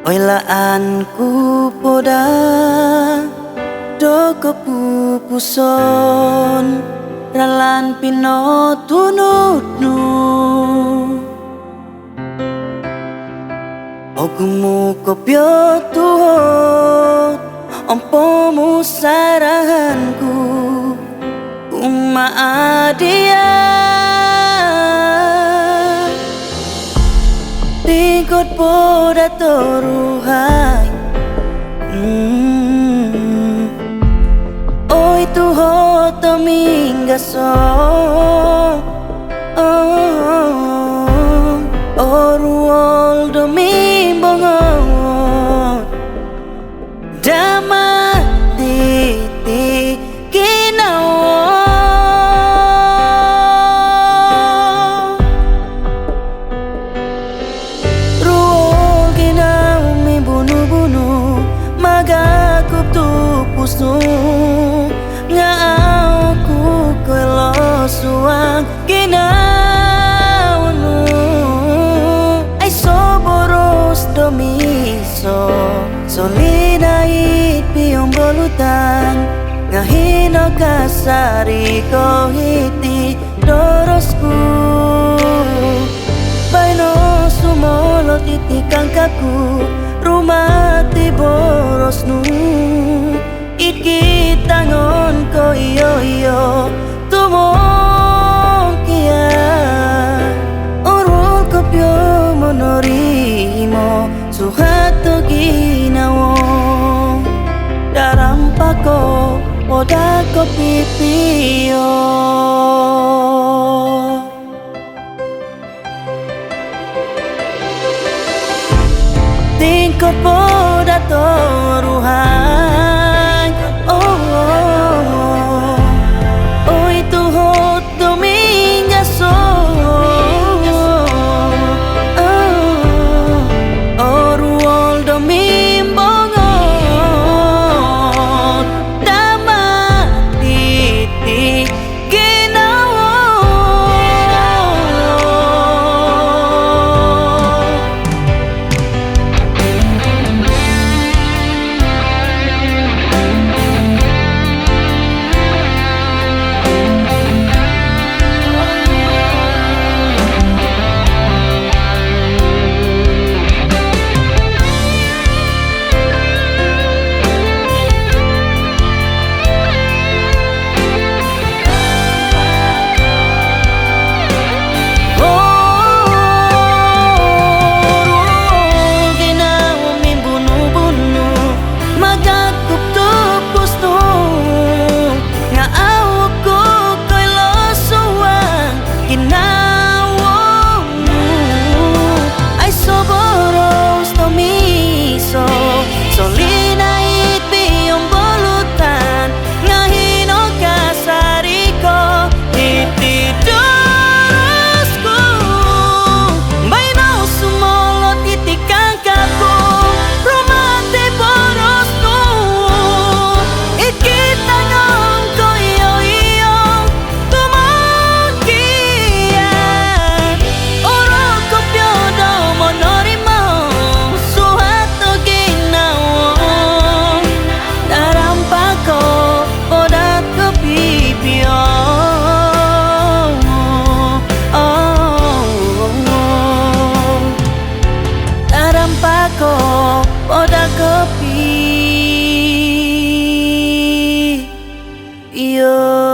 Oilaanku poda do kepupuson ralan pino tunutnu Ogumu kopyo tuhot ompomu sarahanku Uma adia Tingkot poda toruhai Oi tuhot tominggaso Oruol domimbongot Dama titi kinawo Ruol kinaw mi bunu-bunu Magakup tupusnu Nga aku kelo suang kinawanu Ay soboros domiso Solinait piyong bolutan Ngahino kasari ko hiti dorosku Baino sumolot iti kangkaku Rumah ti borosnu Iki tangon ko iyo tumong kia Urul kopyo monorimo Suhato ginawo Darampako poda ko pipiyo Tingkot poda toruhai Oi tuhot domingaso Oruol domimbongot Dama titi ginawo Poda kopi Yo